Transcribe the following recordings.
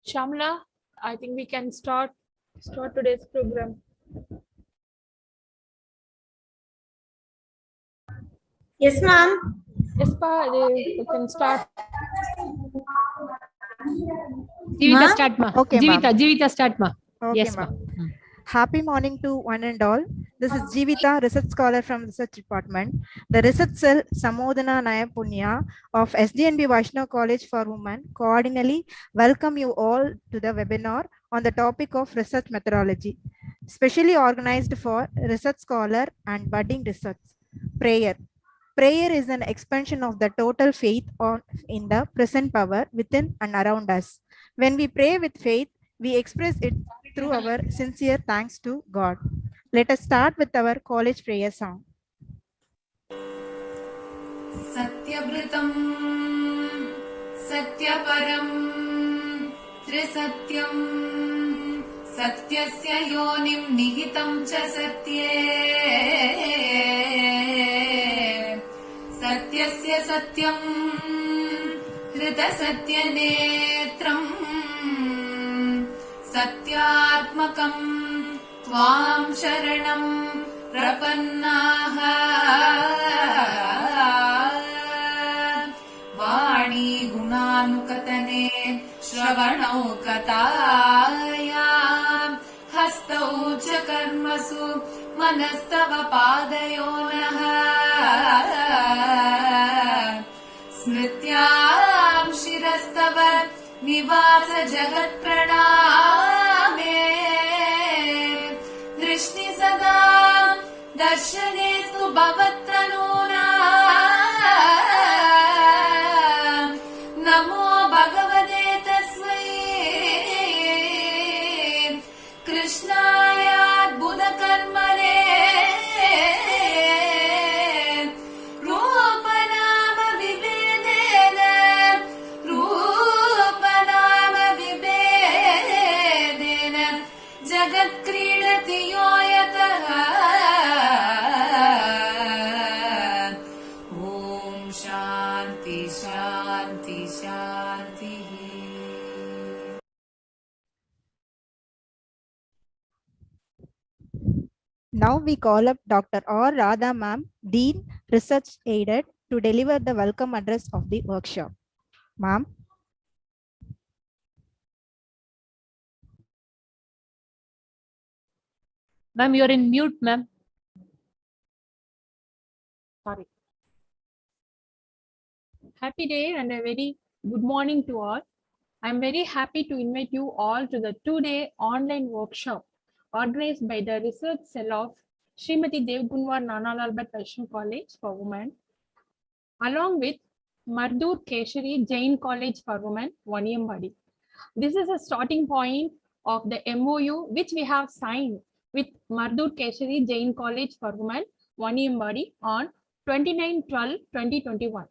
Shamla, I think we can start today's program. Yes, ma'am. Yes, Pa, we can start. Jivita, start ma. Okay, Jivita, start ma. Okay, Yes, ma'am. Happy morning to one and all. This is Jivita, research scholar from research department. The research cell Samodana Nayapunya of SDNB Vaishnav College for Women cordially welcome you all to the webinar on the topic of research methodology, specially organized for research scholar and budding research. Prayer. Prayer is an expansion of the total faith in the present power within and around us. When we pray with faith, we express it through our sincere thanks to God. Let us start with our college prayer song. Satyavritam Satyaparam Trisatyam Satyasya yonim nihitam cha satye Satyasya satyam Hrita satyanetram Satyatmakam Tvam sharanam Prapannaha Vani gunanukatane Shravanau katayam Hastau cha karmasu Manastava padayonaha Smrityam shirastava Nivasa jagat praname Drishti sada Darshanestu bhavattanuna Namo bhagavate tasmai Krishnaya buddha karmane Rupanama vibedena Rupanama vibedena Jagat kridati yoyataha Om Shanti Shanti Shanti. Now we call up Dr. R. Radha Ma'am, Dean, Research Aided, to deliver the welcome address of the workshop. Ma'am. Ma'am, you're in mute, ma'am. Sorry. Happy day and a very good morning to all. I'm very happy to invite you all to the 2-day online workshop organized by the research cell of Srimati Devgunwar Nana Lalbat Vaishnav College for Women. along with Mardur Keshari Jain College for Women, Vaniyambadi. This is a starting point of the MOU which we have signed with Mardur Keshari Jain College for Women, Vaniyambadi on 29/12/2021.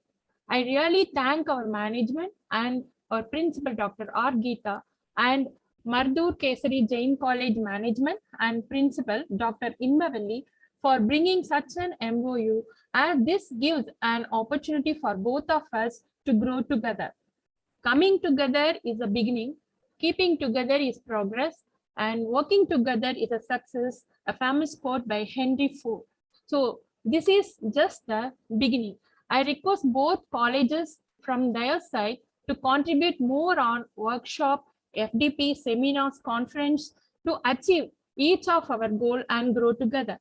I really thank our management and our principal, Dr. R. Geeta, and Mardur Kesari Jain College management and principal, Dr. Inbavalli, for bringing such an MOU, as this gives an opportunity for both of us to grow together. Coming together is a beginning, keeping together is progress, and working together is a success, a famous quote by Henry Ford. So this is just the beginning. I request both colleges from their side to contribute more on workshop, FDP, seminars, conference to achieve each of our goal and grow together.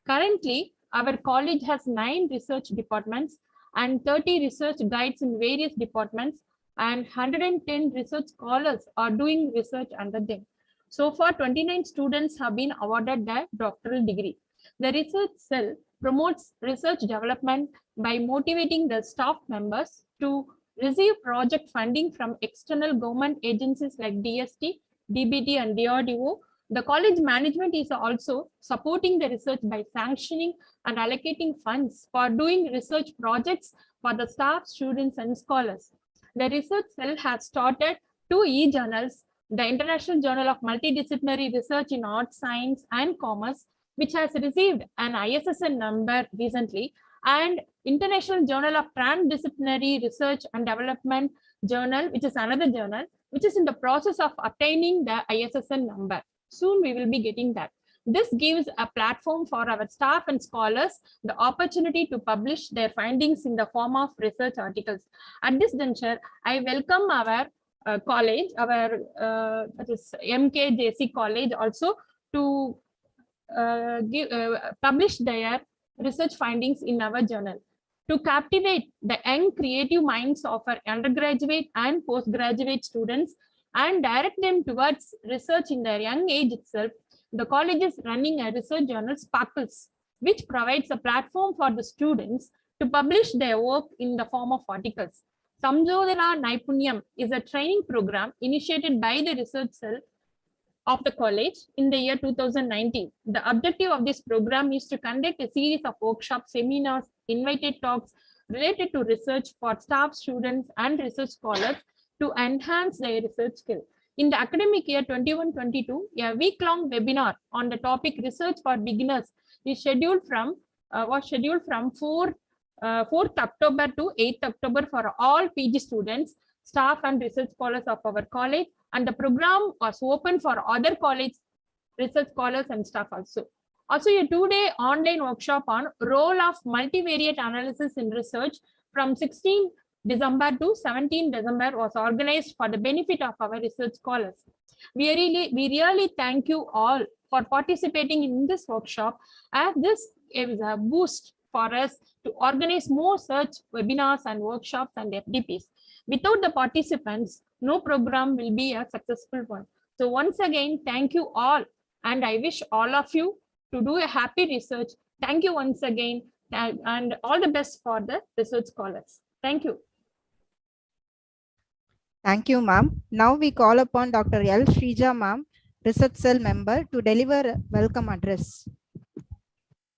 Currently, our college has 9 research departments and 30 research guides in various departments, and 110 research scholars are doing research under them. So far, 29 students have been awarded their doctoral degree. The research cell promotes research development by motivating the staff members to receive project funding from external government agencies like DST, DBT, and DRDO. The college management is also supporting the research by sanctioning and allocating funds for doing research projects for the staff, students, and scholars. The research cell has started 2 e-journals, the International Journal of Multidisciplinary Research in Arts, Science, and Commerce, which has received an ISSN number recently, and International Journal of Transdisciplinary Research and Development Journal, which is another journal, which is in the process of obtaining the ISSN number. Soon we will be getting that. This gives a platform for our staff and scholars the opportunity to publish their findings in the form of research articles. At this juncture, I welcome our college, our MKJC college also to publish their research findings in our journal to captivate the young creative minds of our undergraduate and postgraduate students and direct them towards research in their young age itself. The college is running a research journal, Sparkles, which provides a platform for the students to publish their work in the form of articles. Samjodhana Naipunyam is a training program initiated by the research cell of the college in the year 2019. The objective of this program is to conduct a series of workshops, seminars, invited talks related to research for staff, students, and research scholars to enhance their research skill. In the academic year 21-22, a week-long webinar on the topic research for beginners is scheduled from 4th October to 8th October for all PG students, staff, and research scholars of our college, and the program was open for other college research scholars and staff also. Also, a 2-day online workshop on role of multivariate analysis in research from 16 December to 17 December was organized for the benefit of our research scholars. We really thank you all for participating in this workshop, as this is a boost for us to organize more such webinars and workshops and FDPs. Without the participants, no program will be a successful one. So once again, thank you all, and I wish all of you to do a happy research. Thank you once again, and all the best for the research scholars. Thank you. Thank you, ma'am. Now we call upon Dr. L. Shrija, ma'am, research cell member, to deliver a welcome address.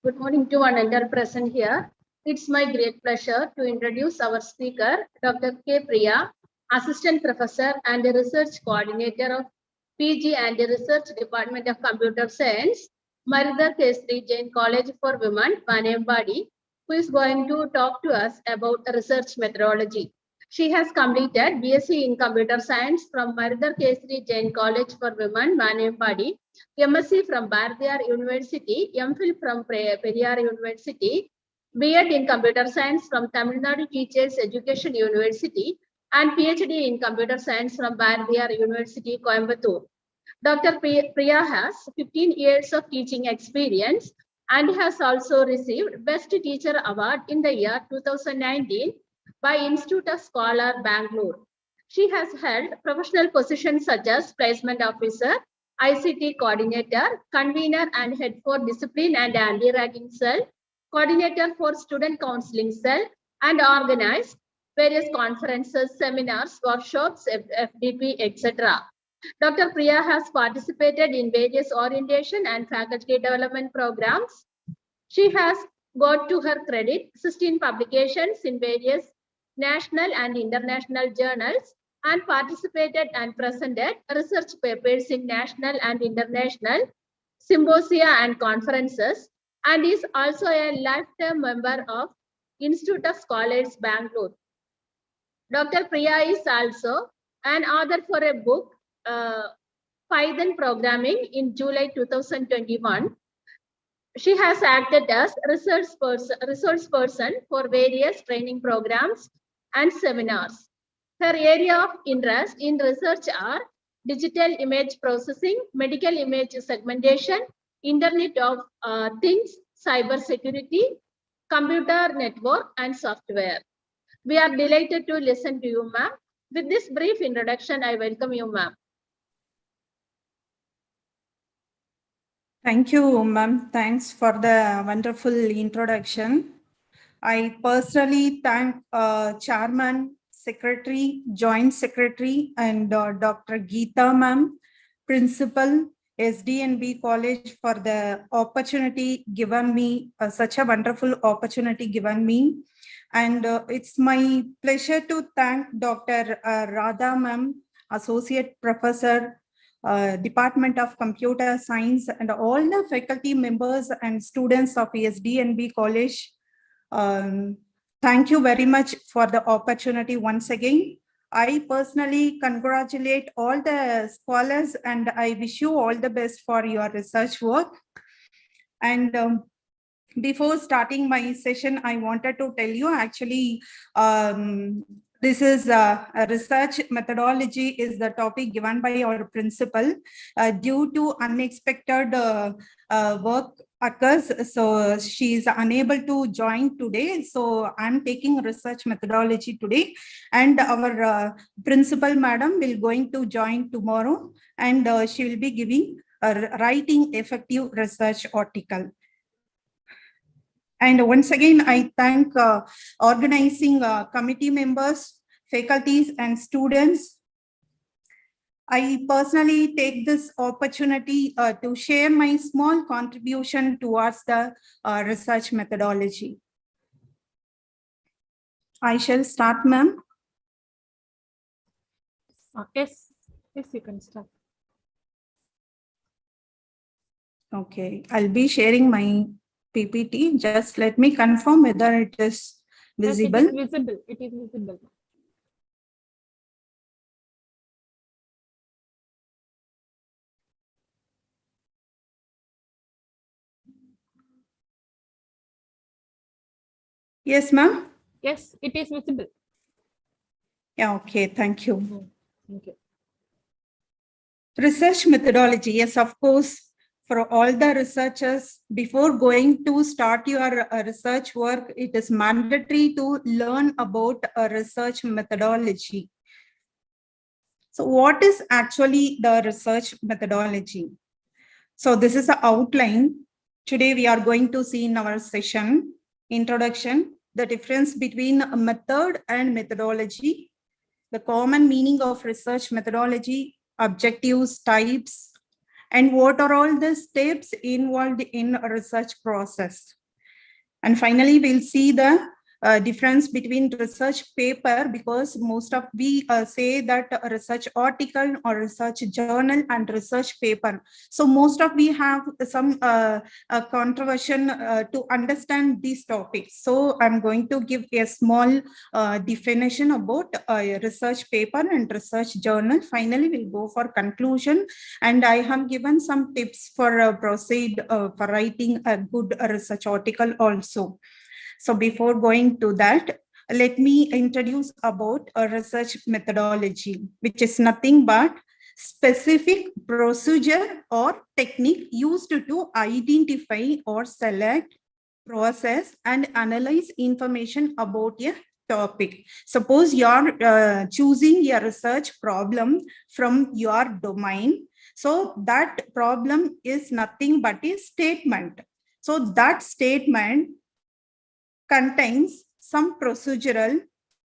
Good morning to one entire present here. It's my great pleasure to introduce our speaker, Dr. K. Priya, Assistant Professor and Research Coordinator of PG and Research Department of Computer Science, Mardur Keshari Jain College for Women, Vaniyambadi, who is going to talk to us about research methodology. She has completed BSc in Computer Science from Mardur Keshari Jain College for Women, Vaniyambadi, MSc from Bharathiar University, MPhil from Periyar University, B.Ed in Computer Science from Tamil Nadu Teachers Education University, and PhD in Computer Science from Bharathiar University, Coimbatore. Dr. Priya has 15 years of teaching experience and has also received Best Teacher Award in the year 2019 by Institute of Scholar, Bangalore. She has held professional positions such as Placement Officer, ICT Coordinator, Convener and Head for Discipline and Anti-Ragging Cell, Coordinator for Student Counseling Cell, and organized various conferences, seminars, workshops, FDP, etc. Dr. Priya has participated in various orientation and faculty development programs. She has got to her credit 16 publications in various national and international journals and participated and presented research papers in national and international symposia and conferences, and is also a lifetime member of Institute of Scholars, Bangalore. Dr. Priya is also an author for a book, Python Programming, in July 2021. She has acted as resource person for various training programs and seminars. Her area of interest in research are digital image processing, medical image segmentation, Internet of Things, cyber security, computer network, and software. We are delighted to listen to you, ma'am. With this brief introduction, I welcome you, ma'am. Thank you, ma'am. Thanks for the wonderful introduction. I personally thank Chairman, Secretary, Joint Secretary, and Dr. Geeta, ma'am, Principal, SDNB College, for the opportunity given me, such a wonderful opportunity given me. And it's my pleasure to thank Dr. Radha, ma'am, Associate Professor, Department of Computer Science, and all the faculty members and students of SDNB College. Thank you very much for the opportunity once again. I personally congratulate all the scholars and I wish you all the best for your research work. And before starting my session, I wanted to tell you actually, this is a research methodology is the topic given by our principal. Due to unexpected work occurs, so she is unable to join today. So I'm taking research methodology today, and our principal madam will going to join tomorrow, and she will be giving a writing effective research article. And once again, I thank organizing committee members, faculties, and students. I personally take this opportunity to share my small contribution towards the research methodology. I shall start, ma'am. Yes, you can start. Okay, I'll be sharing my PPT. Just let me confirm whether it is visible. Yes, it is visible. It is visible. Yes, ma'am. Yes, it is visible. Yeah, okay, thank you. Thank you. Research methodology, yes, of course. For all the researchers, before going to start your research work, it is mandatory to learn about a research methodology. So what is actually the research methodology? So this is the outline. Today we are going to see in our session, introduction, the difference between a method and methodology, the common meaning of research methodology, objectives, types, and what are all the steps involved in a research process. And finally, we'll see the difference between research paper, because most of we say that a research article or research journal and research paper. So most of we have some controversy to understand these topics. So I'm going to give a small definition about research paper and research journal. Finally, we'll go for conclusion. And I have given some tips for proceed for writing a good research article also. So before going to that, let me introduce about a research methodology, which is nothing but specific procedure or technique used to identify or select, process, and analyze information about a topic. Suppose you are choosing a research problem from your domain. So that problem is nothing but a statement. So that statement contains some procedural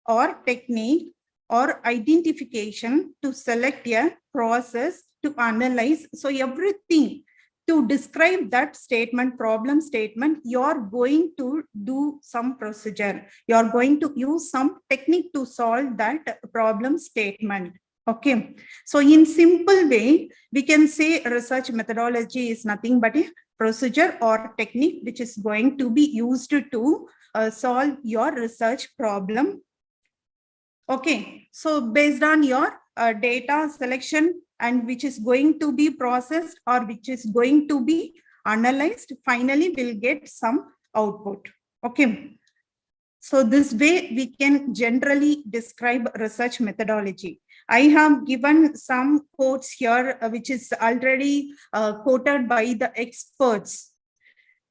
or technique or identification to select a process to analyze. So everything to describe that statement, problem statement, you're going to do some procedure. You're going to use some technique to solve that problem statement. Okay, so in simple way, we can say research methodology is nothing but a procedure or technique which is going to be used to solve your research problem. Okay, so based on your data selection and which is going to be processed or which is going to be analyzed, finally we'll get some output. Okay, so this way we can generally describe research methodology. I have given some quotes here, which is already quoted by the experts.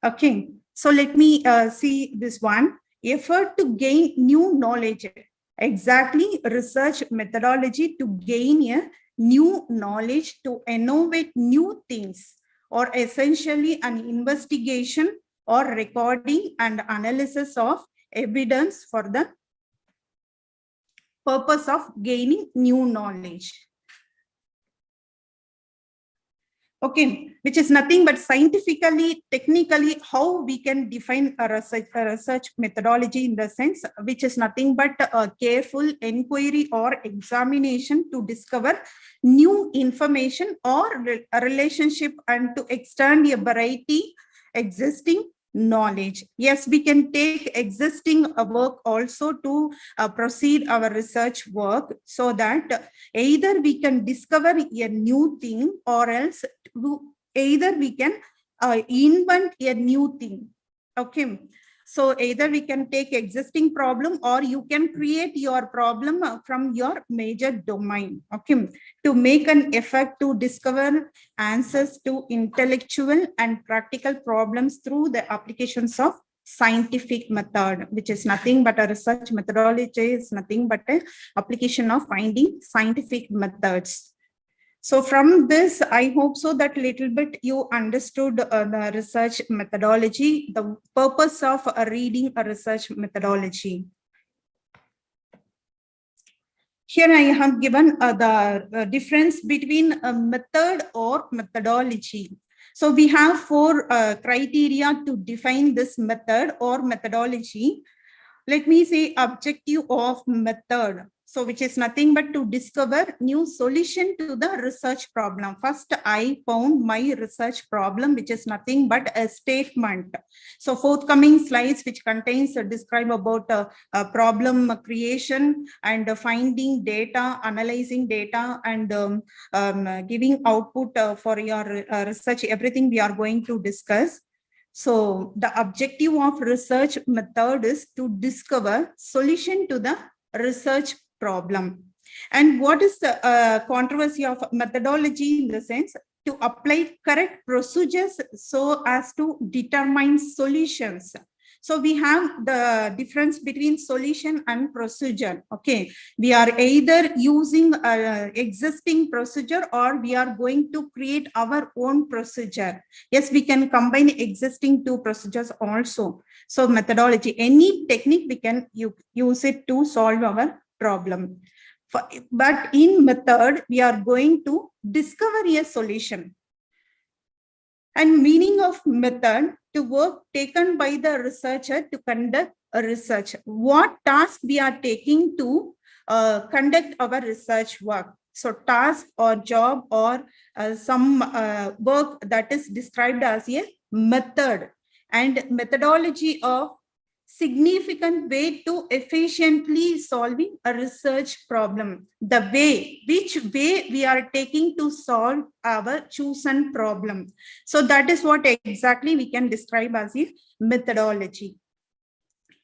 Okay, so let me see this one. Effort to gain new knowledge. Exactly, research methodology to gain a new knowledge, to innovate new things, or essentially an investigation or recording and analysis of evidence for the purpose of gaining new knowledge. Okay, which is nothing but scientifically, technically, how we can define a research methodology in the sense, which is nothing but a careful inquiry or examination to discover new information or a relationship and to extend a variety existing knowledge. Yes, we can take existing work also to proceed our research work, so that either we can discover a new thing or else either we can invent a new thing. Okay, so either we can take existing problem or you can create your problem from your major domain. Okay, to make an effort to discover answers to intellectual and practical problems through the applications of scientific method, which is nothing but a research methodology is nothing but an application of finding scientific methods. So from this, I hope so that little bit you understood the research methodology, the purpose of reading a research methodology. Here I have given the difference between a method or methodology. So we have 4 criteria to define this method or methodology. Let me say objective of method. So which is nothing but to discover new solution to the research problem. First, I found my research problem, which is nothing but a statement. So forthcoming slides, which contains a describe about problem creation and finding data, analyzing data, and giving output for your research, everything we are going to discuss. So the objective of research method is to discover solution to the research problem. And what is the controversy of methodology in the sense? To apply correct procedures so as to determine solutions. So we have the difference between solution and procedure. Okay, we are either using existing procedure or we are going to create our own procedure. Yes, we can combine existing 2 procedures also. So methodology, any technique we can use it to solve our problem. But in method, we are going to discover a solution. And meaning of method, to work taken by the researcher to conduct a research. What task we are taking to conduct our research work. So task or job or some work that is described as a method, and methodology of significant way to efficiently solving a research problem. The way, which way we are taking to solve our chosen problem. So that is what exactly we can describe as a methodology.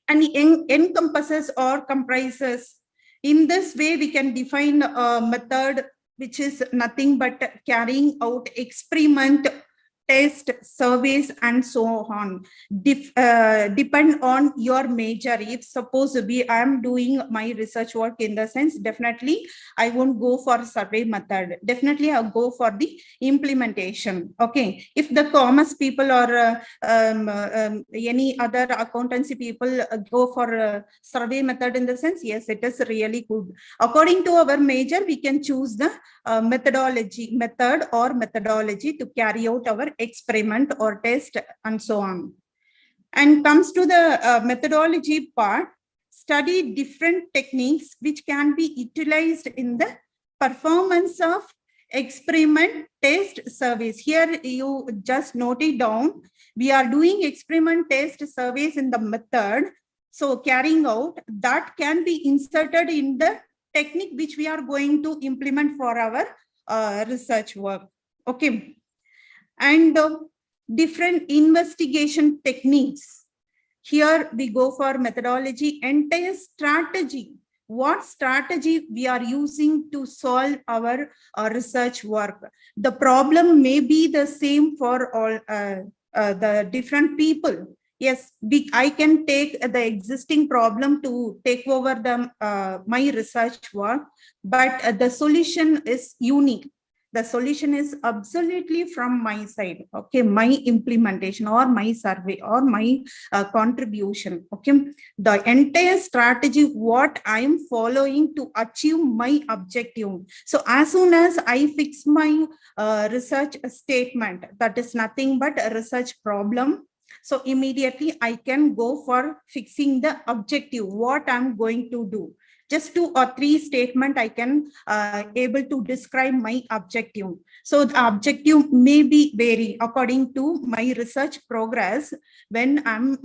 And encompasses or comprises. In this way, we can define a method which is nothing but carrying out experiment test, surveys, and so on. Depend on your major. If suppose I am doing my research work in the sense, definitely I won't go for survey method. Definitely I'll go for the implementation. Okay. If the commerce people or any other accountancy people go for survey method in the sense, yes, it is really good. According to our major, we can choose the method or methodology to carry out our experiment or test and so on. And comes to the methodology part, study different techniques which can be utilized in the performance of experiment, test, surveys. Here you just note it down. We are doing experiment, test, surveys in the method. So carrying out that can be inserted in the technique which we are going to implement for our research work. Okay. And different investigation techniques. Here we go for methodology, entire strategy. What strategy we are using to solve our research work. The problem may be the same for all the different people. Yes, I can take the existing problem to take over the my research work, but the solution is unique. The solution is absolutely from my side. Okay, my implementation or my survey or my contribution. Okay, the entire strategy what I am following to achieve my objective. So as soon as I fix my research statement, that is nothing but a research problem. So immediately I can go for fixing the objective, what I'm going to do. Just 2 or 3 statements I can able to describe my objective. So the objective may be vary according to my research progress. When I'm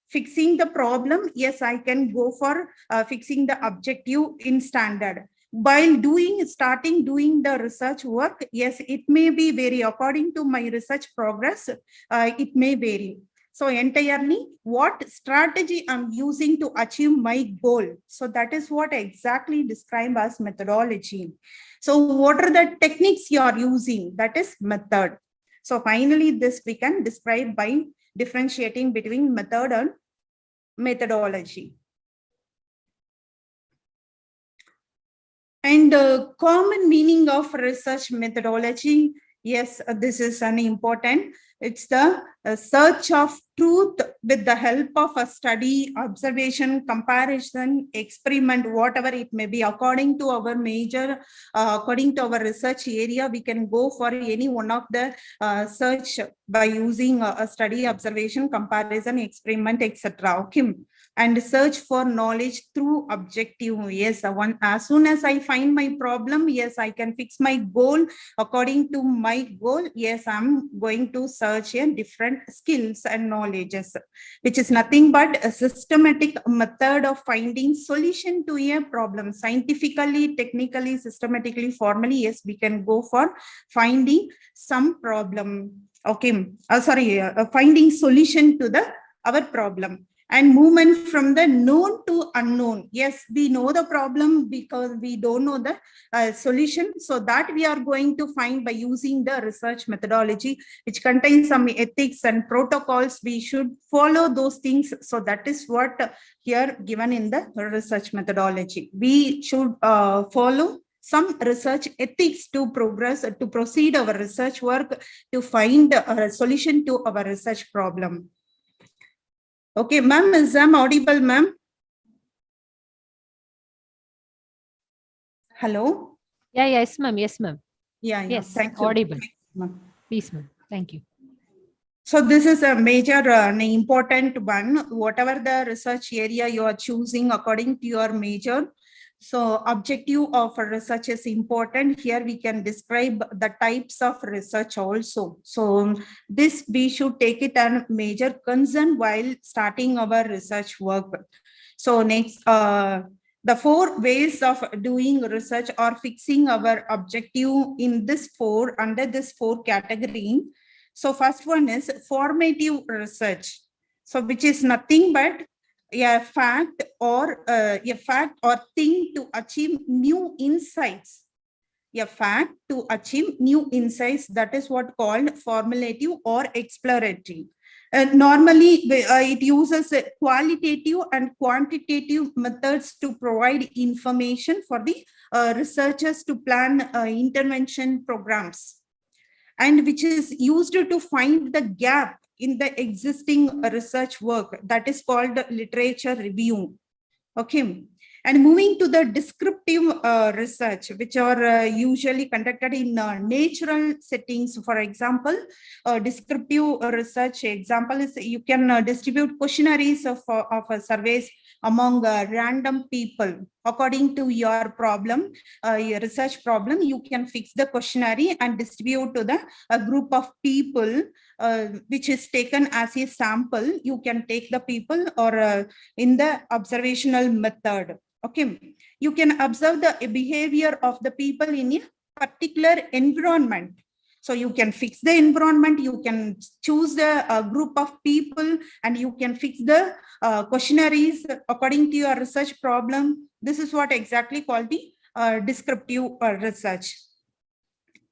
fixing the problem, yes, I can go for fixing the objective in standard. While starting doing the research work, yes, it may be vary according to my research progress. It may vary. So entirely what strategy I'm using to achieve my goal. So that is what I exactly describe as methodology. So what are the techniques you are using? That is method. So finally, this we can describe by differentiating between method and methodology. And common meaning of research methodology. Yes, this is an important. It's the search of truth with the help of a study, observation, comparison, experiment, whatever it may be. According to our major, according to our research area, we can go for any one of the search by using a study, observation, comparison, experiment, etc. Okay. And search for knowledge through objective. Yes, as soon as I find my problem, yes, I can fix my goal. According to my goal, yes, I'm going to search a different skills and knowledges, which is nothing but a systematic method of finding solution to a problem. Scientifically, technically, systematically, formally, yes, we can go for finding some problem. Okay, finding solution to our problem. And movement from the known to unknown. Yes, we know the problem because we don't know the solution. So that we are going to find by using the research methodology, which contains some ethics and protocols. We should follow those things. So that is what here given in the research methodology. We should follow some research ethics to proceed our research work to find a solution to our research problem. Okay, ma'am, is I'm audible, ma'am? Hello? Yeah, yes, ma'am. Yes, ma'am. Yeah, Yes, thank you. audible. Ma'am. Please, ma'am. Thank you. So this is a major important one. Whatever the research area you are choosing according to your major. So objective of research is important. Here we can describe the types of research also. So this we should take it as a major concern while starting our research work. So next, the 4 ways of doing research or fixing our objective in this under this 4 category. So first one is formative research. So which is nothing but a fact or thing to achieve new insights. a fact to achieve new insights. That is what called formulative or exploratory. Normally, it uses qualitative and quantitative methods to provide information for the researchers to plan intervention programs, and which is used to find the gap in the existing research work. That is called literature review. Okay. And moving to the descriptive research, which are usually conducted in natural settings. For example, descriptive research example is you can distribute questionnaires of surveys among random people. According to your problem, your research problem, you can fix the questionnaire and distribute to a group of people, which is taken as a sample. You can take the people or in the observational method. Okay, you can observe the behavior of the people in a particular environment. So you can fix the environment, you can choose a group of people, and you can fix the questionnaires according to your research problem. This is what exactly called the descriptive research.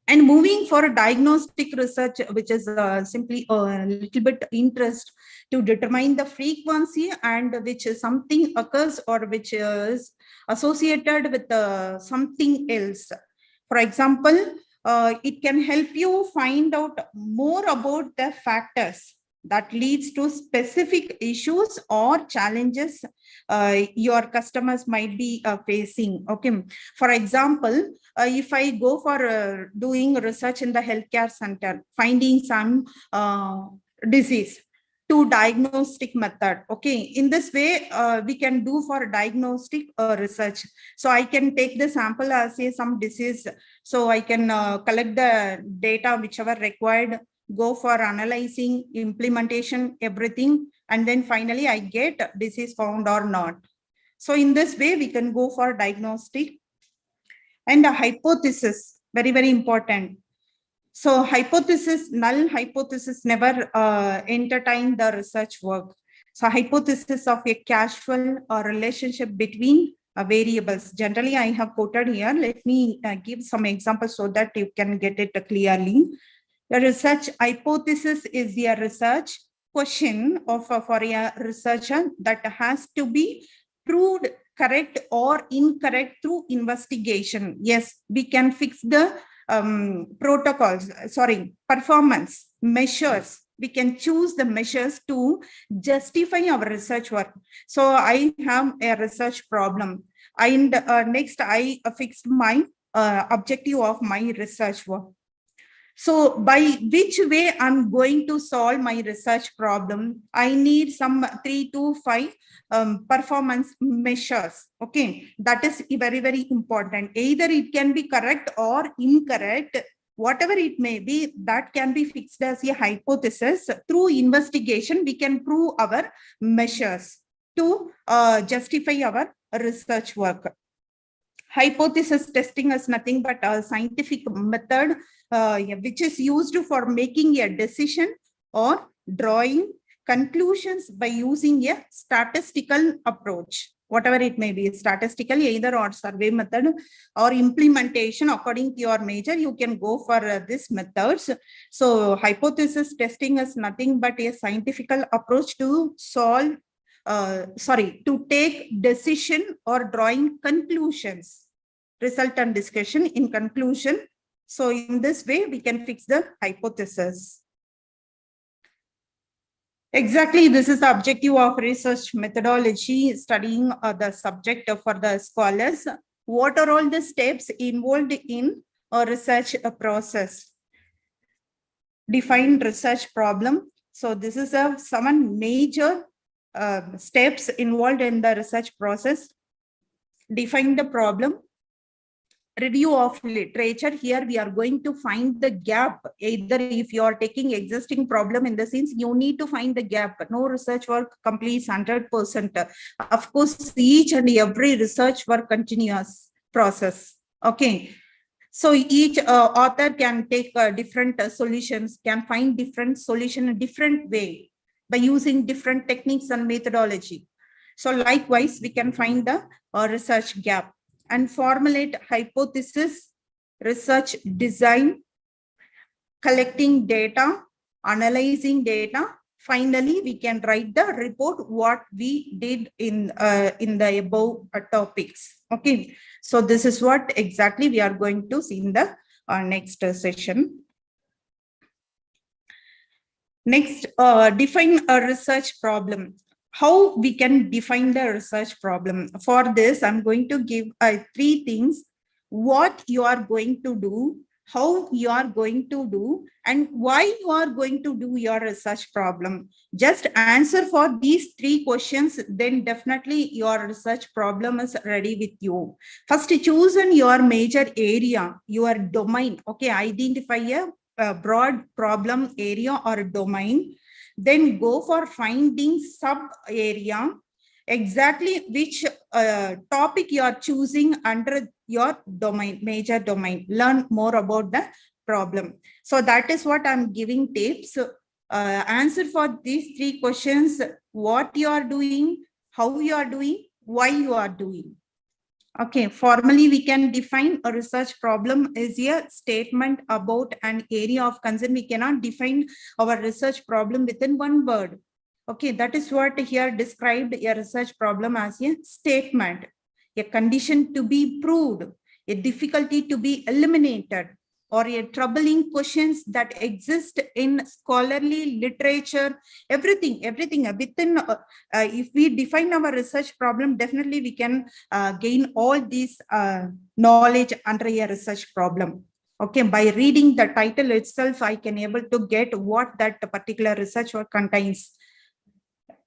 And moving for diagnostic research, which is simply a little bit interest to determine the frequency and which is something occurs or which is associated with something else. For example, it can help you find out more about the factors that leads to specific issues or challenges your customers might be facing. Okay, for example, if I go for doing research in the healthcare center, finding some disease to diagnostic method. Okay, in this way, we can do for diagnostic research. So I can take the sample as some disease. So I can collect the data whichever required, go for analyzing, implementation, everything, and then finally I get disease found or not. So in this way, we can go for diagnostic. And a hypothesis, very, very important. So hypothesis, null hypothesis never entertain the research work. So hypothesis of a causal or relationship between variables. Generally, I have quoted here. Let me give some examples so that you can get it clearly. The research hypothesis is a research question for a researcher that has to be proved correct or incorrect through investigation. Yes, we can fix the performance measures. We can choose the measures to justify our research work. So I have a research problem, and next I fixed my objective of my research work. So by which way I'm going to solve my research problem, I need some 3 to 5 performance measures. Okay, that is very, very important. Either it can be correct or incorrect, whatever it may be, that can be fixed as a hypothesis. Through investigation, we can prove our measures to justify our research work. Hypothesis testing is nothing but a scientific method which is used for making a decision or drawing conclusions by using a statistical approach, whatever it may be, statistical either or survey method or implementation according to your major, you can go for this methods. So hypothesis testing is nothing but a scientific approach to solve to take decision or drawing conclusions, result and discussion in conclusion. So in this way, we can fix the hypothesis. Exactly, this is the objective of research methodology, studying the subject for the scholars. What are all the steps involved in a research process? Define research problem. So this is a 7 major steps involved in the research process. Define the problem. Review of literature. Here we are going to find the gap. Either if you are taking existing problem in the sense, you need to find the gap. No research work completes 100%. Of course, each and every research work continuous process. Okay. So each author can take different solutions, can find different solution in different way by using different techniques and methodology. So likewise, we can find the research gap and formulate hypothesis research design, collecting data, analyzing data. Finally, we can write the report what we did in the above topics. Okay, so this is what exactly we are going to see in the next session. Next, define a research problem. How we can define the research problem? For this, I'm going to give 3 things: what you are going to do, how you are going to do, and why you are going to do your research problem. Just answer for these 3 questions, then definitely your research problem is ready with you. First, choose your major area, your domain. Okay, identify a broad problem area or domain. Then go for finding sub area, exactly which topic you are choosing under your domain, major domain. Learn more about the problem. So that is what I'm giving tips. Answer for these 3 questions: what you are doing, how you are doing, why you are doing. Okay, formally we can define a research problem is a statement about an area of concern. We cannot define our research problem within one word. Okay, that is what here described a research problem as a statement, a condition to be proved, a difficulty to be eliminated, or a troubling questions that exist in scholarly literature. Everything within, if we define our research problem, definitely we can gain all these knowledge under a research problem. Okay, by reading the title itself, I can able to get what that particular research work contains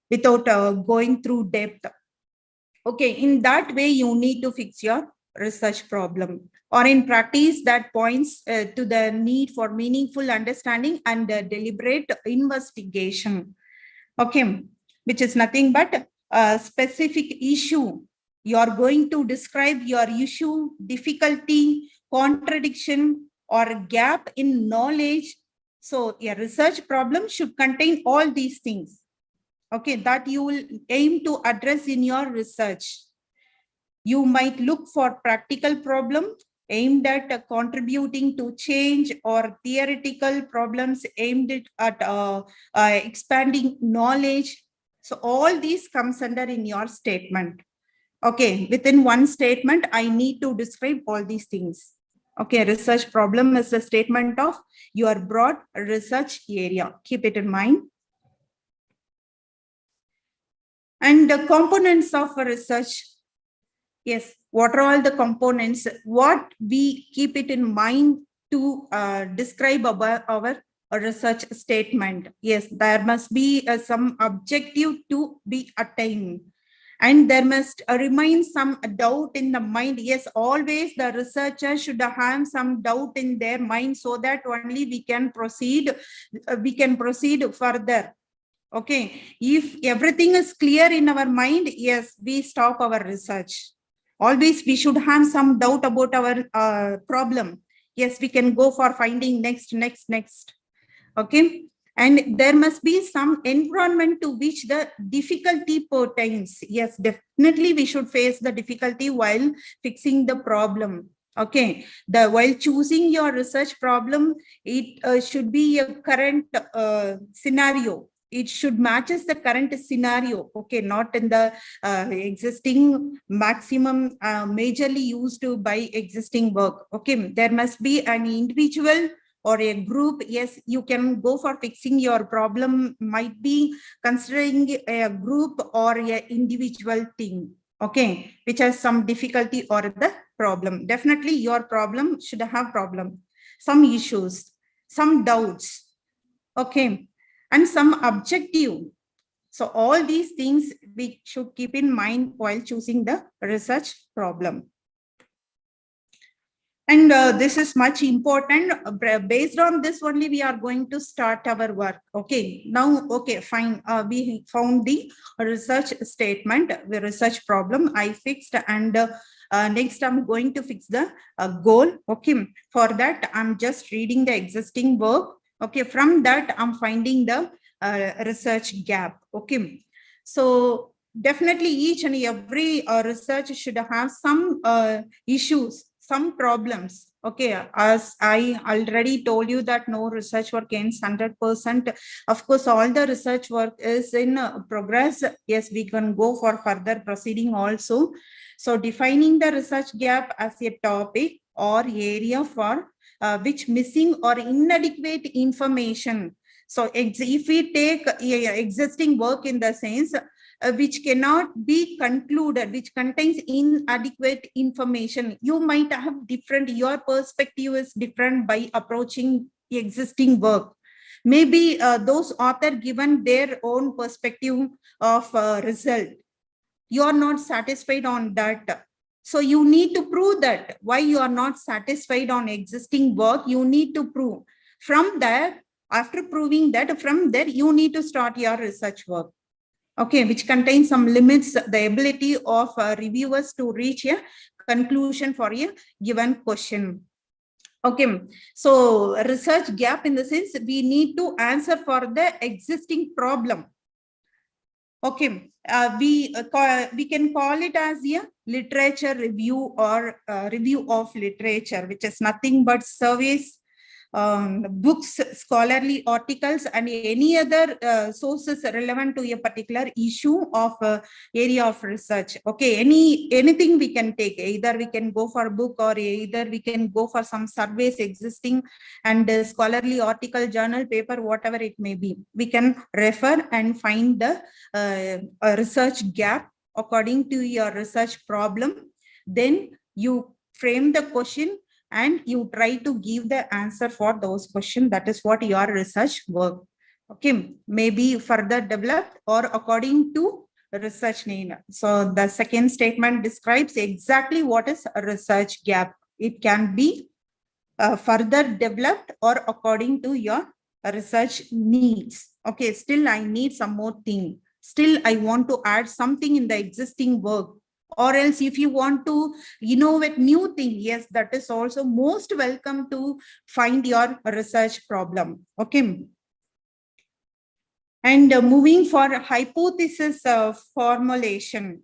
without going through depth. Okay, in that way, you need to fix your research problem. Or in practice, that points to the need for meaningful understanding and deliberate investigation. Okay, which is nothing but a specific issue. You are going to describe your issue, difficulty, contradiction, or gap in knowledge. So a research problem should contain all these things. Okay, that you will aim to address in your research. You might look for practical problem aimed at contributing to change, or theoretical problems aimed at expanding knowledge. So all these comes under in your statement. Okay, within one statement, I need to describe all these things. Okay, research problem is a statement of your broad research area. Keep it in mind. And the components of a research. Yes, what are all the components? What we keep it in mind to describe our research statement? Yes, there must be some objective to be attained. And there must remain some doubt in the mind. Yes, always the researcher should have some doubt in their mind, so that only we can proceed further. Okay, if everything is clear in our mind, yes, we stop our research. Always we should have some doubt about our problem. Yes, we can go for finding next. Okay, and there must be some environment to which the difficulty pertains. Yes, definitely we should face the difficulty while fixing the problem. Okay, while choosing your research problem, it should be a current scenario. It should matches the current scenario. Okay, not in the existing maximum majorly used by existing work. Okay, there must be an individual or a group. Yes, you can go for fixing your problem, might be considering a group or an individual team. Okay, which has some difficulty or the problem. Definitely your problem should have some issues, some doubts. Okay, and some objective. So all these things we should keep in mind while choosing the research problem. And this is much important. Based on this only, we are going to start our work. Okay, now, okay, fine. We found the research statement, the research problem I fixed, and next I'm going to fix the goal. Okay, for that, I'm just reading the existing work. Okay, from that, I'm finding the research gap. Okay, so definitely each and every research should have some issues, some problems. Okay, as I already told you that no research work ends 100%. Of course, all the research work is in progress. Yes, we can go for further proceeding also. So defining the research gap as a topic or area for which missing or inadequate information. So if we take existing work in the sense which cannot be concluded, which contains inadequate information, you might have different, your perspective is different by approaching existing work. Maybe those author given their own perspective of result. You are not satisfied on that. So you need to prove that why you are not satisfied on existing work. You need to prove. From there, after proving that, from there, you need to start your research work. Okay, which contains some limits, the ability of reviewers to reach a conclusion for a given question. Okay, so research gap in the sense we need to answer for the existing problem. Okay, we can call it as a literature review or review of literature, which is nothing but surveys, books, scholarly articles, and any other sources relevant to a particular issue of area of research. Okay, anything we can take. Either we can go for a book, or either we can go for some surveys existing and scholarly article, journal, paper, whatever it may be. We can refer and find the research gap according to your research problem. Then you frame the question and you try to give the answer for those questions. That is what your research work. Okay, maybe further developed or according to research need. So the second statement describes exactly what is a research gap. It can be further developed or according to your research needs. Okay, still I need some more thing. Still I want to add something in the existing work. Or else if you want to innovate new thing, yes, that is also most welcome to find your research problem. Okay. And moving for hypothesis formulation,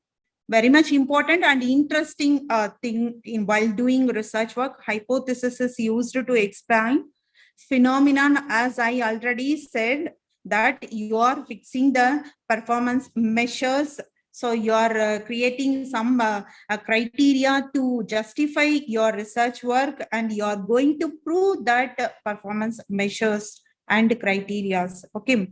very much important and interesting thing in while doing research work. Hypothesis is used to explain phenomenon, as I already said, that you are fixing the performance measures. So you are creating some criteria to justify your research work, and you are going to prove that performance measures and criteria. Okay.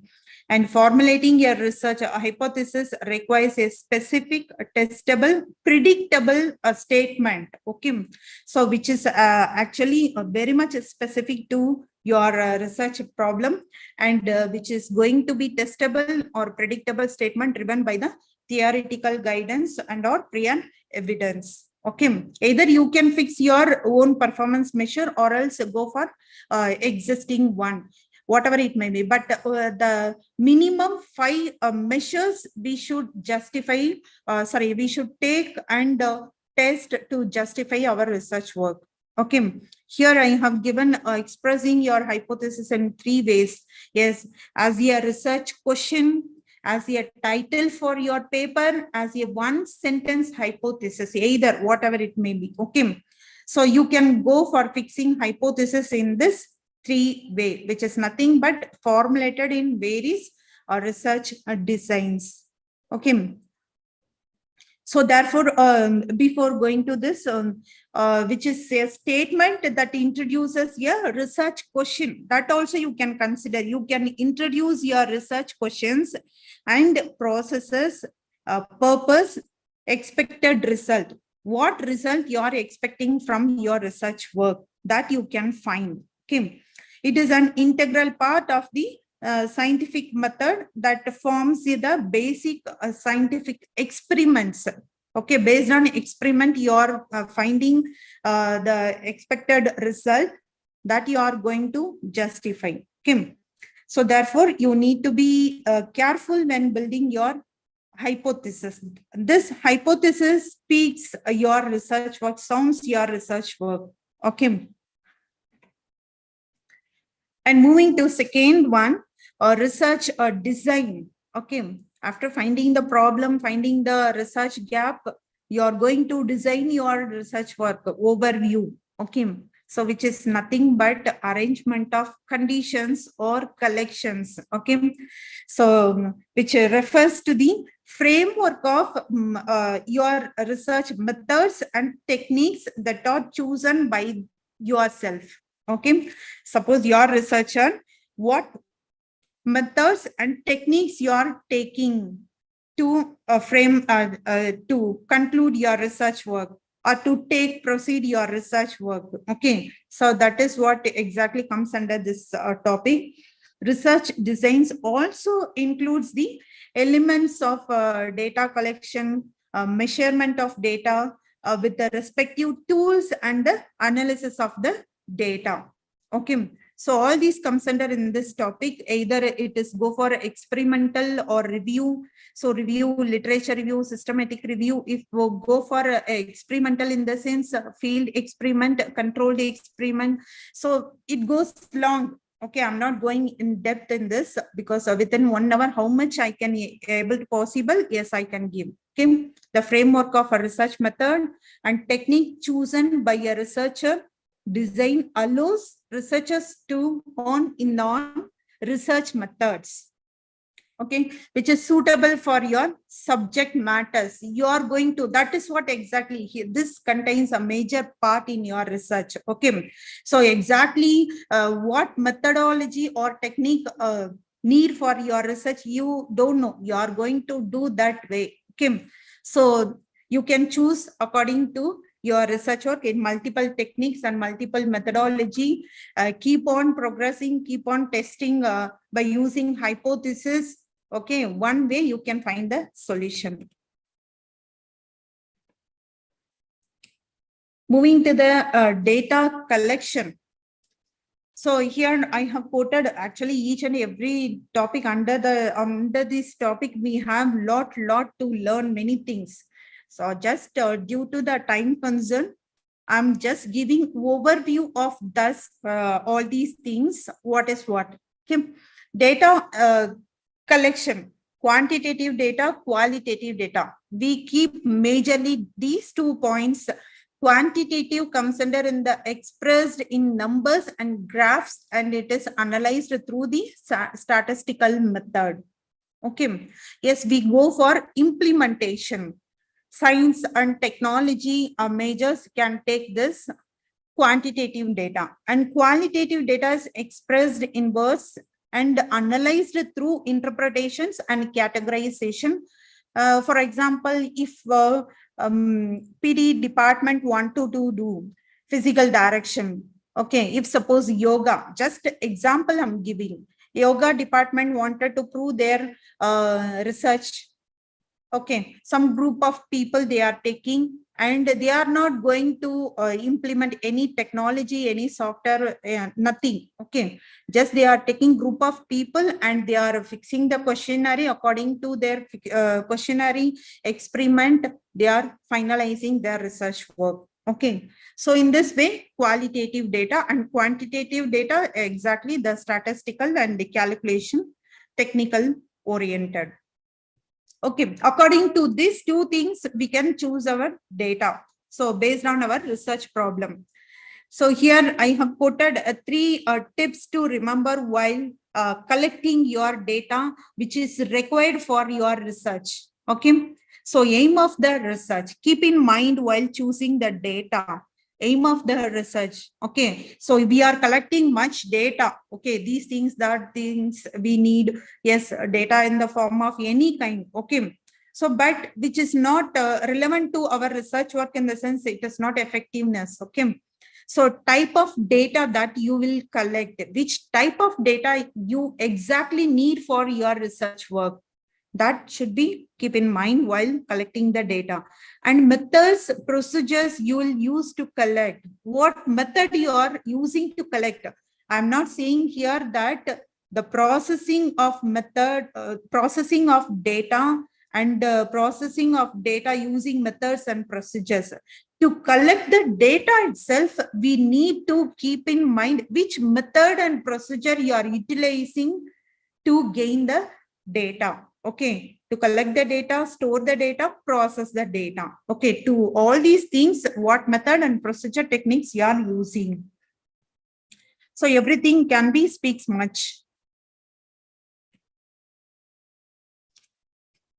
And formulating your research hypothesis requires a specific, testable, predictable statement. Okay. So which is actually very much specific to your research problem, and which is going to be testable or predictable statement driven by the theoretical guidance and or prior evidence. Okay, either you can fix your own performance measure or else go for existing one, whatever it may be. But the minimum 5 measures we should justify, we should take and test to justify our research work. Okay, here I have given expressing your hypothesis in 3 ways. Yes, as a research question, as a title for your paper, as a 1-sentence hypothesis, either whatever it may be. Okay, so you can go for fixing hypothesis in this 3 way, which is nothing but formulated in various research designs. Okay. So therefore, before going to this, which is a statement that introduces a research question, that also you can consider. You can introduce your research questions and processes, purpose, expected result. What result you are expecting from your research work, that you can find. Okay. It is an integral part of the scientific method that forms the basic scientific experiments. Okay, based on experiment, you are finding the expected result that you are going to justify. Okay, so therefore you need to be careful when building your hypothesis. This hypothesis speaks your research work, sounds your research work. Okay. And moving to second one, research design. Okay, after finding the problem, finding the research gap, you are going to design your research work overview. Okay. So which is nothing but arrangement of conditions or collections. Okay. So which refers to the framework of your research methods and techniques that are chosen by yourself. Okay. Suppose you are a researcher, what methods and techniques you are taking to to conclude your research work or to proceed your research work. Okay, so that is what exactly comes under this topic. Research designs also includes the elements of data collection, measurement of data with the respective tools and the analysis of the data. Okay. So all these comes under in this topic, either it is go for experimental or review. So review, literature review, systematic review. If we go for experimental in the sense field experiment, controlled experiment. So it goes long. Okay, I'm not going in depth in this because within 1 hour, how much I can able to possible? Yes, I can give. Okay, the framework of a research method and technique chosen by a researcher. Design allows researchers to hone in on research methods, okay, which is suitable for your subject matters. You are going to, that is what exactly here, this contains a major part in your research. Okay, so exactly what methodology or technique need for your research, you don't know. You are going to do that way. Okay, so you can choose according to your research work in multiple techniques and multiple methodology. Keep on progressing, keep on testing by using hypothesis. Okay, one way you can find the solution. Moving to the data collection. So here I have quoted actually each and every topic under this topic. We have lot to learn, many things. So just due to the time concern, I'm just giving overview of this, all these things, what is what. Okay. Data collection, quantitative data, qualitative data. We keep majorly these 2 points. Quantitative comes under in the expressed in numbers and graphs, and it is analyzed through the statistical method. Okay. Yes, we go for implementation. Science and technology majors can take this quantitative data, and qualitative data is expressed in words and analyzed through interpretations and categorization. For example, if PD department want to do physical direction, okay, if suppose yoga, just example I'm giving, yoga department wanted to prove their research. Okay, some group of people they are taking, and they are not going to implement any technology, any software, nothing. Okay, just they are taking group of people and they are fixing the questionnaire according to their questionnaire experiment. They are finalizing their research work. Okay, so in this way, qualitative data and quantitative data, exactly the statistical and the calculation, technical oriented. Okay, according to these 2 things, we can choose our data. So based on our research problem. So here I have quoted 3 tips to remember while collecting your data, which is required for your research. Okay, so aim of the research, keep in mind while choosing the data. Aim of the research. Okay, so we are collecting much data. Okay, these things we need. Yes, data in the form of any kind. Okay, so but which is not relevant to our research work in the sense it is not effectiveness. Okay, so type of data that you will collect, which type of data you exactly need for your research work, that should be keep in mind while collecting the data. And methods, procedures you will use to collect. What method you are using to collect. I'm not saying here that the processing of method, processing of data and processing of data using methods and procedures. To collect the data itself, we need to keep in mind which method and procedure you are utilizing to gain the data. Okay, to collect the data, store the data, process the data. Okay, to all these things, what method and procedure techniques you are using. So everything can be speaks much.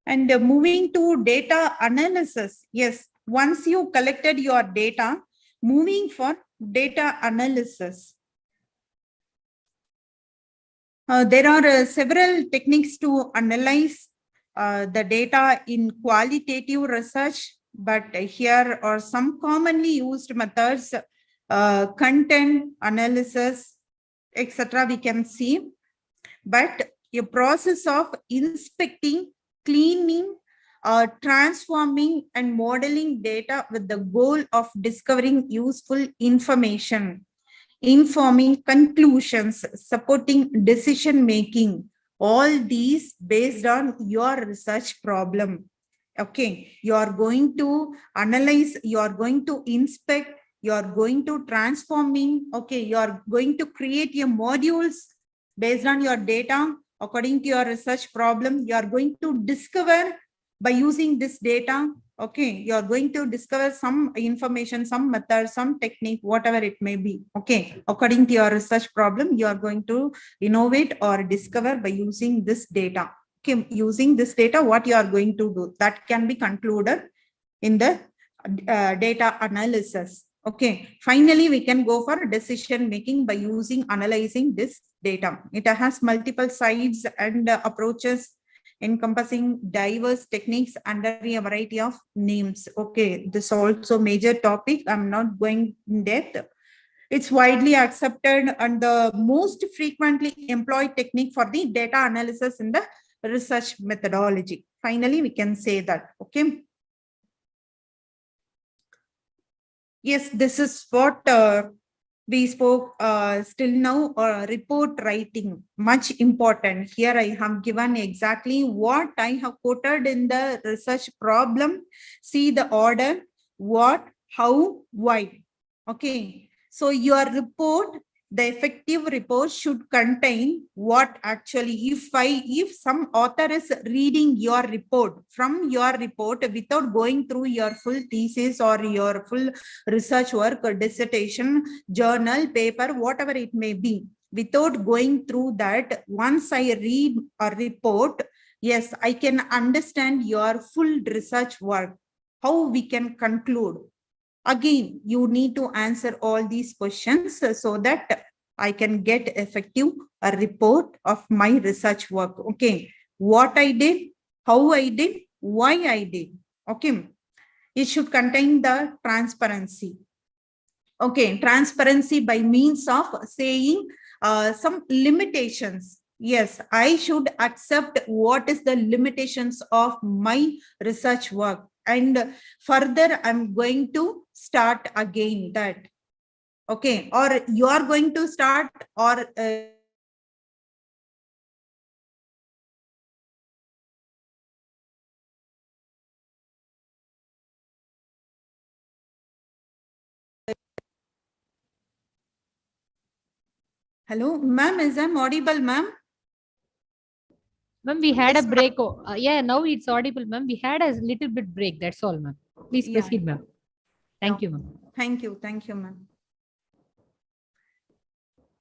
And moving to data analysis. Yes, once you collected your data, moving for data analysis. There are several techniques to analyze the data in qualitative research, but here are some commonly used methods, content analysis, etc. we can see. But a process of inspecting, cleaning, transforming and modeling data with the goal of discovering useful information, informing conclusions, supporting decision making, all these based on your research problem. Okay, you are going to analyze, you are going to inspect, you are going to transforming, okay, you are going to create your modules based on your data according to your research problem. You are going to discover by using this data. Okay, you are going to discover some information, some method, some technique, whatever it may be. Okay, according to your research problem, you are going to innovate or discover by using this data. Okay, using this data, what you are going to do, that can be concluded in the data analysis. Okay, finally, we can go for decision making by using analyzing this data. It has multiple sides and approaches encompassing diverse techniques under a variety of names. Okay, this also major topic. I'm not going in depth. It's widely accepted and the most frequently employed technique for the data analysis in the research methodology. Finally, we can say that. Okay. Yes, this is what we spoke still now. Report writing, much important. Here I have given exactly what I have quoted in the research problem. See the order, what, how, why. Okay, so your report, the effective report should contain what actually, if some author is reading your report, from your report without going through your full thesis or your full research work or dissertation, journal, paper, whatever it may be, without going through that, once I read a report, yes, I can understand your full research work, how we can conclude. Again, you need to answer all these questions so that I can get effective a report of my research work. Okay, what I did, how I did, why I did. Okay, it should contain the transparency. Okay, transparency by means of saying some limitations. Yes, I should accept what is the limitations of my research work. And further, I'm going to start again that. Okay, or you are going to start or hello, ma'am, is I'm audible, ma'am? Ma'am, we had Yes, a break. Yeah, now it's audible, ma'am. We had a little bit break. That's all, ma'am. Please Yeah. proceed, ma'am. Thank you, ma'am. Thank you, ma'am.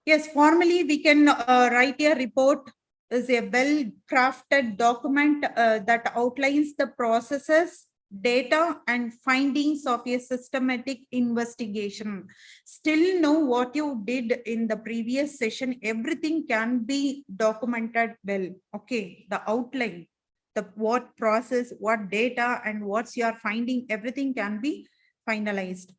Yes, formally we can write a report is a well-crafted document that outlines the processes, data and findings of a systematic investigation. Still know what you did in the previous session, everything can be documented well. Okay, the outline, the what process, what data and what's your finding, everything can be finalized.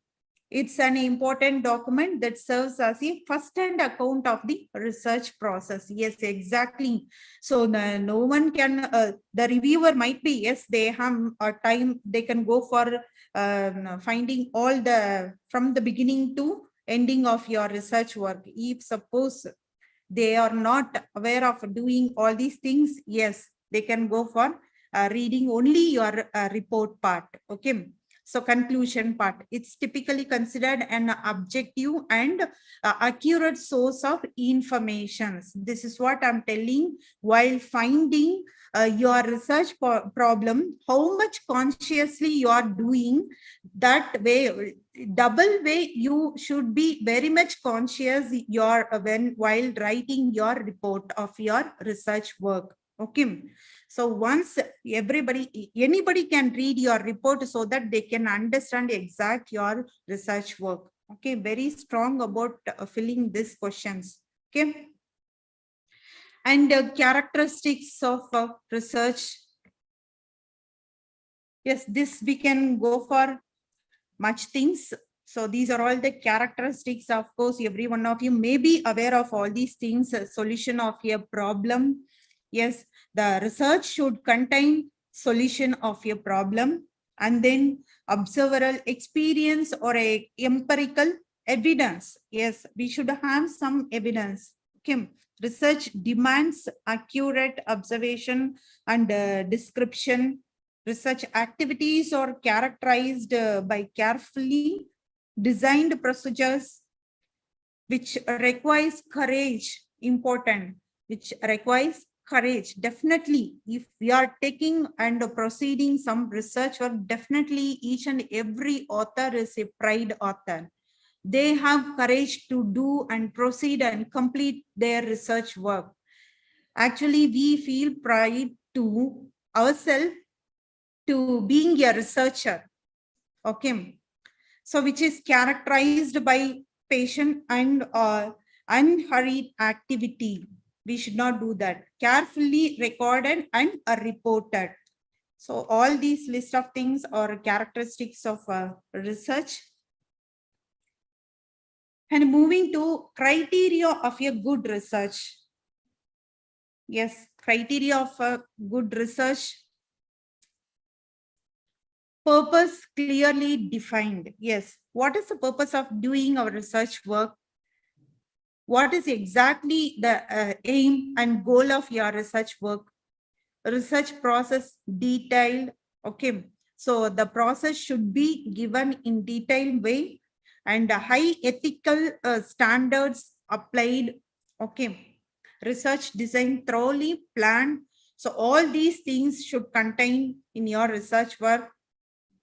It's an important document that serves as a first-hand account of the research process. Yes, exactly. So no one can, the reviewer might be, yes, they have a time, they can go for finding all the, from the beginning to ending of your research work. If suppose they are not aware of doing all these things, yes, they can go for reading only your report part. Okay. So conclusion part, it's typically considered an objective and accurate source of information. This is what I'm telling while finding your research problem, how much consciously you are doing. That way, double way, you should be very much conscious while writing your report of your research work. Okay. So once anybody can read your report so that they can understand exact your research work. Okay, very strong about filling these questions. Okay. And characteristics of research. Yes, this we can go for much things. So these are all the characteristics. Of course, every one of you may be aware of all these things. Solution of a problem. Yes, the research should contain solution of a problem, and then observable experience or a empirical evidence. Yes, we should have some evidence. Okay. Research demands accurate observation and description. Research activities are characterized by carefully designed procedures, which requires courage. Important, which requires courage. Definitely, if we are taking and proceeding some research work, definitely each and every author is a pride author. They have courage to do and proceed and complete their research work. Actually, we feel pride to ourselves to being a researcher. Okay. So which is characterized by patient and unhurried activity. We should not do that. Carefully recorded and reported. So all these list of things are characteristics of research. And moving to criteria of a good research. Yes, criteria of a good research. Purpose clearly defined. Yes, what is the purpose of doing our research work? What is exactly the aim and goal of your research work? Research process detailed. Okay, so the process should be given in detailed way and high ethical standards applied. Okay, research design thoroughly planned. So all these things should contain in your research work.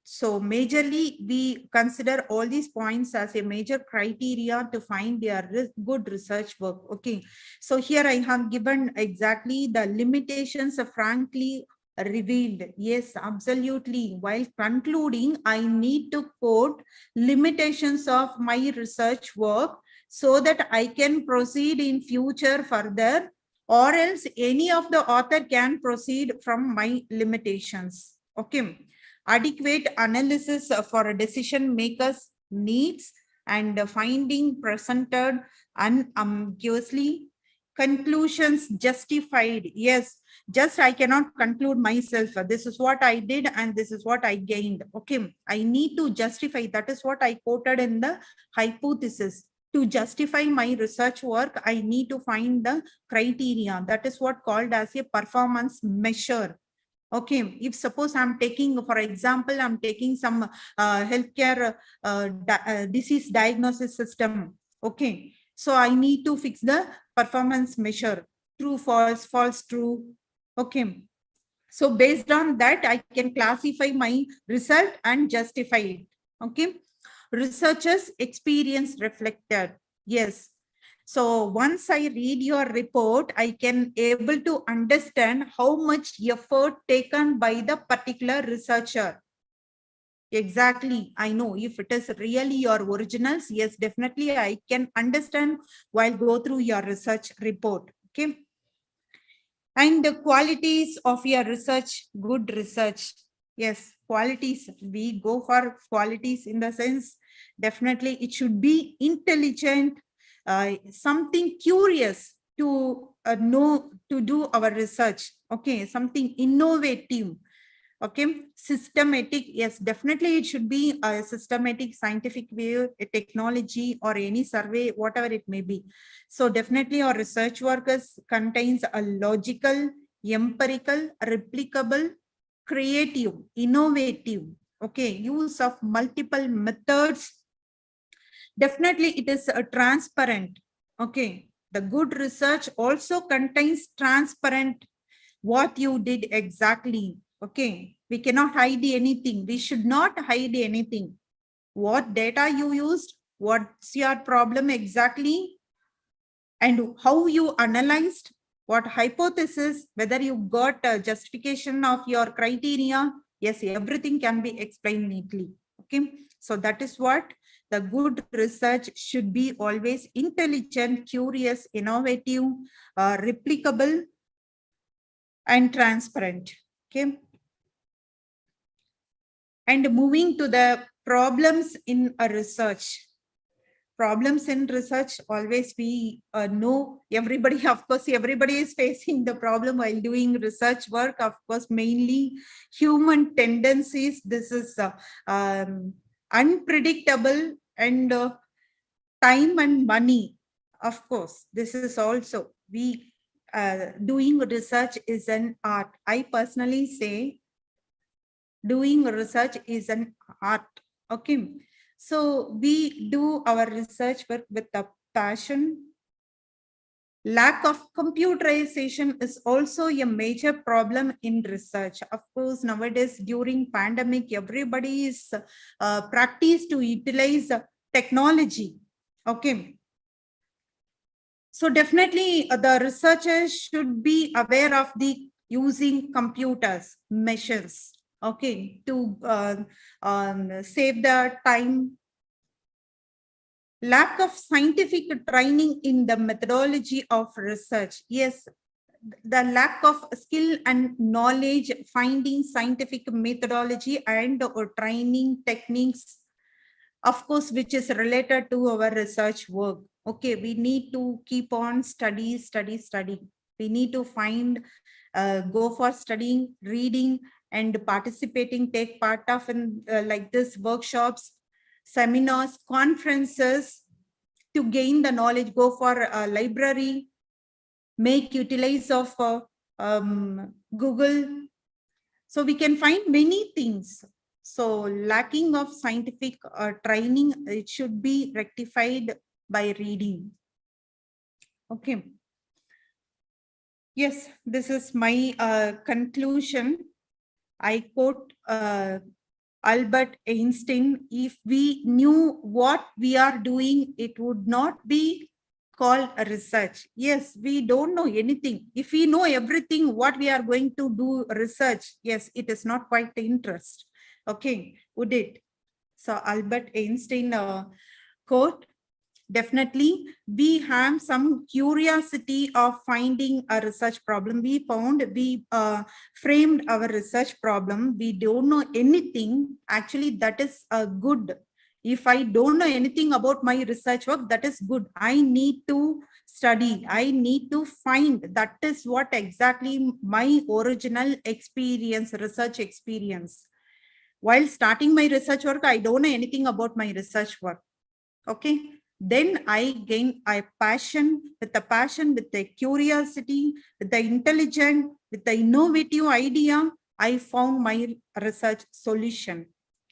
So majorly, we consider all these points as a major criteria to find their good research work. Okay, so here I have given exactly the limitations frankly revealed. Yes, absolutely. While concluding, I need to quote limitations of my research work so that I can proceed in future further, or else any of the author can proceed from my limitations. Okay. Adequate analysis for decision makers' needs and finding presented unambiguously. Conclusions justified. Yes, just I cannot conclude myself. This is what I did and this is what I gained. Okay, I need to justify. That is what I quoted in the hypothesis. To justify my research work, I need to find the criteria. That is what called as a performance measure. Okay, if suppose I'm taking, for example, I'm taking some healthcare disease diagnosis system. Okay, so I need to fix the performance measure. True, false, false, true. Okay, so based on that, I can classify my result and justify it. Okay, researchers' experience reflected. Yes. So once I read your report, I can able to understand how much effort taken by the particular researcher. Exactly. I know if it is really your originals, yes, definitely I can understand while go through your research report. Okay. And the qualities of your research, good research. Yes, qualities. We go for qualities in the sense, definitely it should be intelligent, something curious to know, to do our research. Okay, something innovative. Okay, systematic. Yes, definitely it should be a systematic scientific way, a technology or any survey, whatever it may be. So definitely our research work contains a logical, empirical, replicable, creative, innovative. Okay, use of multiple methods. Definitely it is transparent. Okay, the good research also contains transparent what you did exactly. Okay, we cannot hide anything. We should not hide anything. What data you used, what's your problem exactly, and how you analyzed, what hypothesis, whether you got a justification of your criteria. Yes, everything can be explained neatly. Okay, so that is what the good research should be: always intelligent, curious, innovative, replicable, and transparent. Okay. And moving to the problems in a research. Problems in research, always we know, everybody, of course, everybody is facing the problem while doing research work. Of course, mainly human tendencies. This is unpredictable, and time and money. Of course, this is also, we doing research is an art. I personally say doing research is an art. Okay, so we do our research work with a passion. Lack of computerization is also a major problem in research. Of course, nowadays during pandemic, everybody is practiced to utilize technology. Okay, so definitely the researchers should be aware of the using computers, machines, okay, to save the time. Lack of scientific training in the methodology of research. Yes, the lack of skill and knowledge finding scientific methodology and or training techniques, of course, which is related to our research work. Okay, we need to keep on study. We need to find, go for studying, reading, and participating, take part of in like this workshops, seminars, conferences to gain the knowledge, go for a library, make utilize of Google. So we can find many things. So lacking of scientific training, it should be rectified by reading. Okay. Yes, this is my conclusion. I quote Albert Einstein: if we knew what we are doing, it would not be called a research. Yes, we don't know anything. If we know everything, what we are going to do research, yes, it is not quite interest. Okay, would it? So Albert Einstein quote. Definitely, we have some curiosity of finding a research problem. We framed our research problem. We don't know anything. Actually, that is good. If I don't know anything about my research work, that is good. I need to study. I need to find. That is what exactly my original experience, research experience. While starting my research work, I don't know anything about my research work. Okay. Then I gain a passion, with the curiosity, with the intelligent, with the innovative idea, I found my research solution.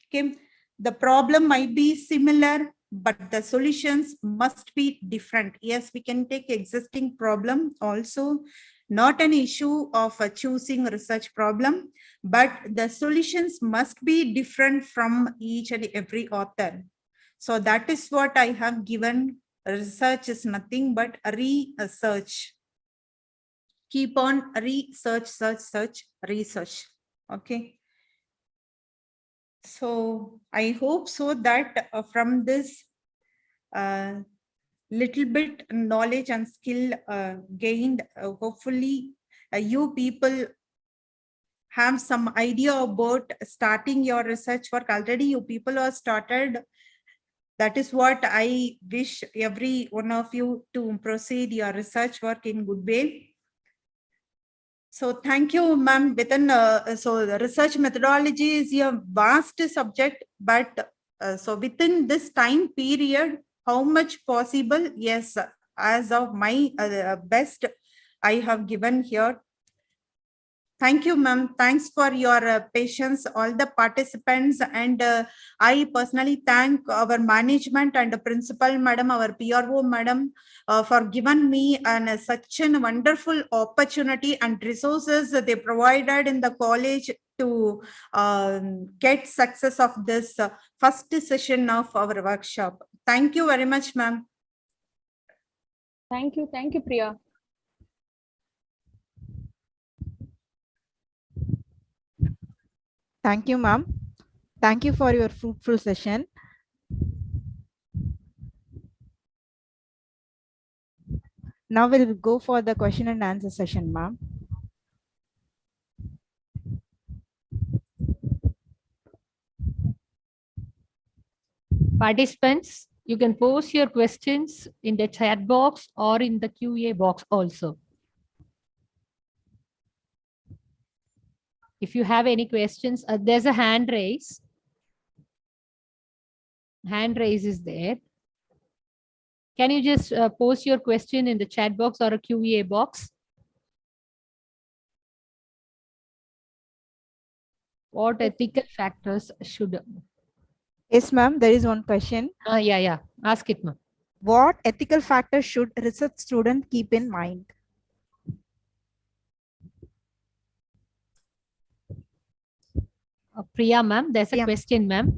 Okay, the problem might be similar, but the solutions must be different. Yes, we can take existing problem also, not an issue of choosing research problem, but the solutions must be different from each and every author. So that is what I have given. Research is nothing but research. Keep on research. Okay. So I hope so that from this little bit knowledge and skill gained, hopefully you people have some idea about starting your research work. Already you people are started. That is what I wish every one of you to proceed your research work in good way. So thank you, ma'am. Within so the research methodology is a vast subject, but so within this time period, how much possible? Yes, as of my best, I have given here. Thank you, ma'am. Thanks for your patience, all the participants. And I personally thank our management and the principal, madam, our PRO, madam, for giving me such a wonderful opportunity and resources that they provided in the college to get success of this first session of our workshop. Thank you very much, ma'am. Thank you, Priya. Thank you, ma'am. Thank you for your fruitful session. Now we'll go for the question and answer session, ma'am. Participants, you can post your questions in the chat box or in the QA box also. If you have any questions, there's a hand raise. Hand raise is there. Can you just post your question in the chat box or a QA box? What ethical factors should... Yes, ma'am, there is one question. Yeah. Ask it, ma'am. What ethical factors should research student keep in mind? Priya, ma'am, there's a Priya. question, ma'am.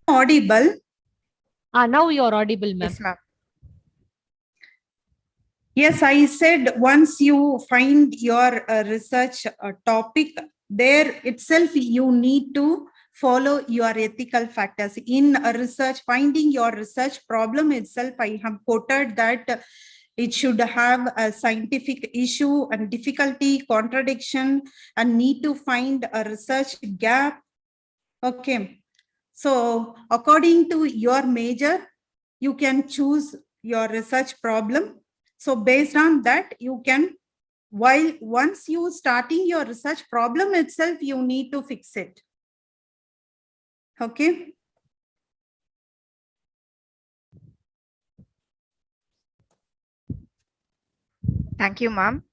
Audible. Now you're audible, ma'am. Yes, ma'am. Yes, I said once you find your research topic, there itself you need to follow your ethical factors. In a research, finding your research problem itself, I have quoted that it should have a scientific issue and difficulty, contradiction, and need to find a research gap. Okay. So according to your major, you can choose your research problem. So based on that, you can, once you starting your research problem itself, you need to fix it. Okay. Thank you, ma'am.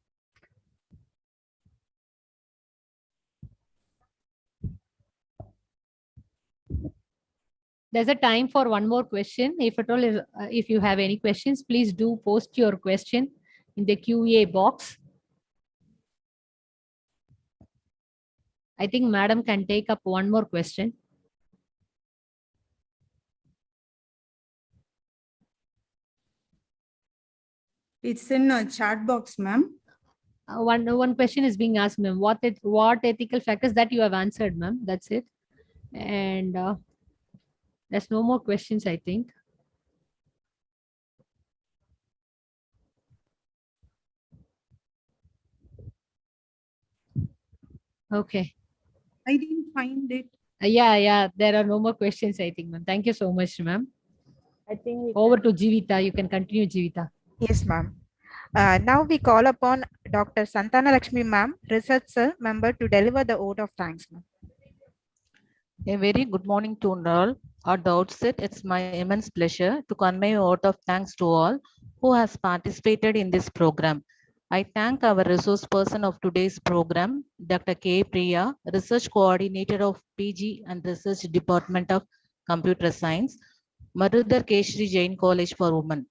There's a time for one more question. If at all, if you have any questions, please do post your question in the QA box. I think madam can take up one more question. It's in a chat box, ma'am. One question is being asked, ma'am. What ethical factors that you have answered, ma'am? That's it. And there's no more questions, I think. Okay. I didn't find it. Yeah. There are no more questions, I think, ma'am. Thank you so much, ma'am. I think Over to Jivita. You can continue, Jivita. Yes, ma'am. Now we call upon Dr. Santana Lakshmi, ma'am, researcher member, to deliver the vote of thanks, ma'am. A very good morning to all. At the outset, it's my immense pleasure to convey a vote of thanks to all who has participated in this program. I thank our resource person of today's program, Dr. K. Priya, Research Coordinator of PG and Research Department of Computer Science, Marudhar Keshri Jain College for Women.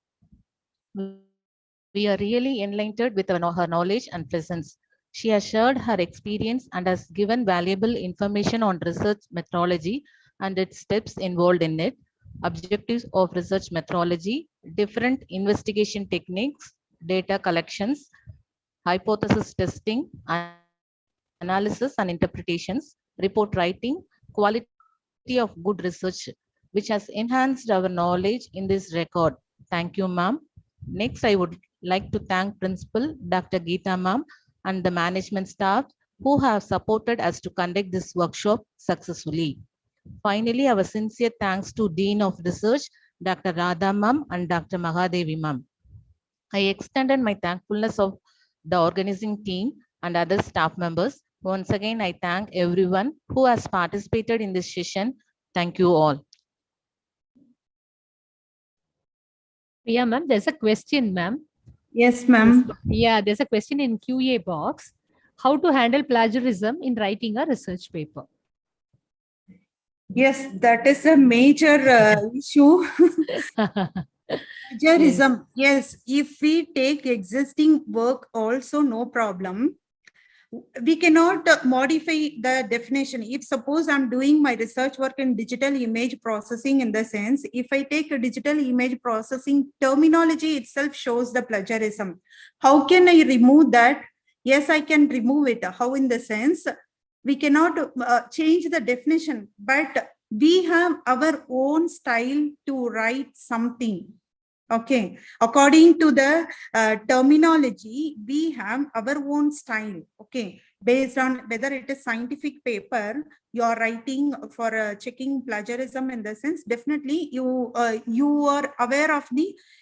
We are really enlightened with her knowledge and presence. She has shared her experience and has given valuable information on research methodology and its steps involved in it, objectives of research methodology, different investigation techniques, data collections, hypothesis testing, analysis and interpretations, report writing, quality of good research, which has enhanced our knowledge in this record. Thank you, ma'am. Next, I would like to thank Principal Dr. Geeta ma'am and the management staff who have supported us to conduct this workshop successfully. Finally, our sincere thanks to Dean of Research, Dr. Radha ma'am and Dr. Mahadevi ma'am. I extended my thankfulness of the organizing team and other staff members. Once again, I thank everyone who has participated in this session. Thank you all. Yeah, ma'am, there's a question, ma'am. Yes, ma'am. Yeah, there's a question in QA box. How to handle plagiarism in writing a research paper? Yes, that is a major issue. Plagiarism. Yes, if we take existing work also no problem. We cannot modify the definition. If suppose I'm doing my research work in digital image processing, in the sense, if I take a digital image processing, terminology itself shows the plagiarism. How can I remove that? Yes, I can remove it. How? In the sense, we cannot change the definition, but we have our own style to write something. Okay, according to the terminology, we have our own style. Okay, based on whether it is scientific paper you are writing for checking plagiarism, in the sense, definitely you are aware of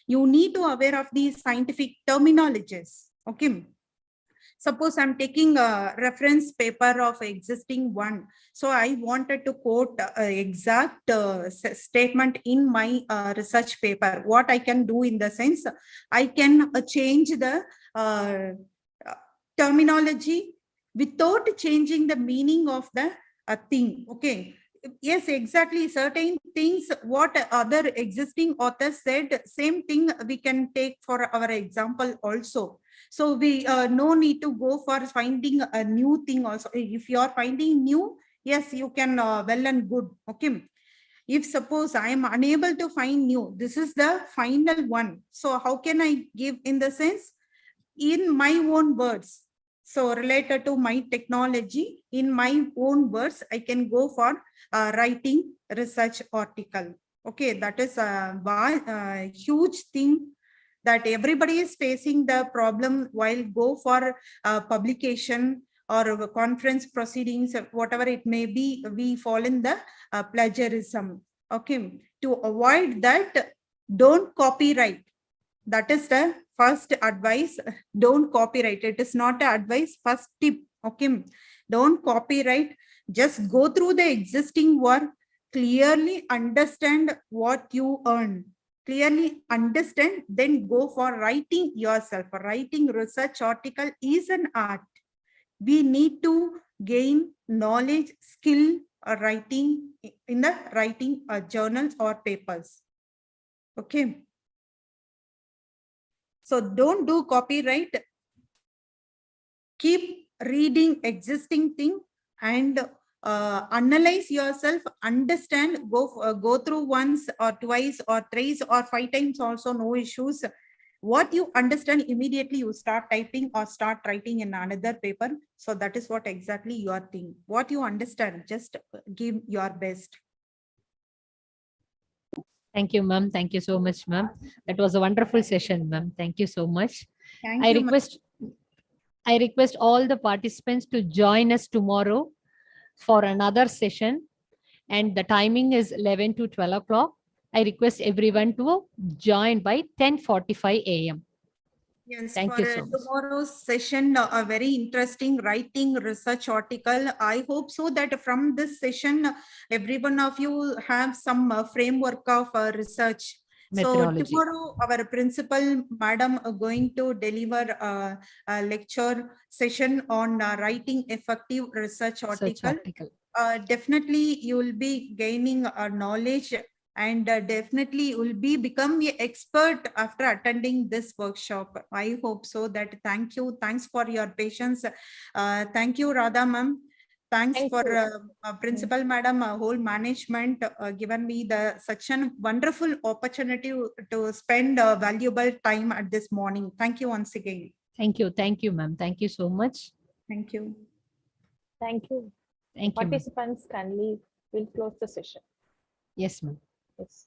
you need to aware of the scientific terminologies. Okay. Suppose I'm taking a reference paper of existing one. So I wanted to quote exact statement in my research paper. What I can do, in the sense, I can change the terminology without changing the meaning of the thing. Okay. Yes, exactly. Certain things, what other existing authors said, same thing we can take for our example also. So we no need to go for finding a new thing also. If you are finding new, yes, you can well and good. Okay. If suppose I am unable to find new, this is the final one. So how can I give, in the sense, in my own words? So related to my technology, in my own words, I can go for writing research article. Okay, that is a huge thing that everybody is facing the problem while go for publication or conference proceedings, whatever it may be, we fall in the plagiarism. Okay, to avoid that, don't copyright. That is the first advice. Don't copyright. It is not an advice, first tip. Okay, don't copyright. Just go through the existing work, clearly understand what you earn. Clearly understand, then go for writing yourself. Writing research article is an art. We need to gain knowledge, skill, writing in the writing journals or papers. Okay. So don't do copyright. Keep reading existing thing and analyze yourself, understand, go through once or twice or thrice or 5 times also, no issues. What you understand, immediately you start typing or start writing in another paper. So that is what exactly your thing. What you understand, just give your best. Thank you, ma'am. Thank you so much, ma'am. That was a wonderful session, ma'am. Thank you so much. Thank I you, ma'am. request all the participants to join us tomorrow for another session, and the timing is 11 to 12 o'clock. I request everyone to join by 10:45 a.m. Yes, Thank for you so much. tomorrow's session, a very interesting writing research article. I hope so that from this session, every one of you have some framework of research. So Methodology. tomorrow, our principal madam going to deliver a lecture session on writing effective research article. Definitely, you will be gaining knowledge, and definitely will be become an expert after attending this workshop. I hope so. That thank you. Thanks for your patience. Thank you, Radha ma'am. Thanks Thank for you. principal madam, whole management given me the such a wonderful opportunity to spend valuable time at this morning. Thank you once again. Thank you. Thank you, ma'am. Thank you so much. Thank you. Thank you. Thank you, ma'am. Participants can leave. We'll close the session. Yes, ma'am. Yes.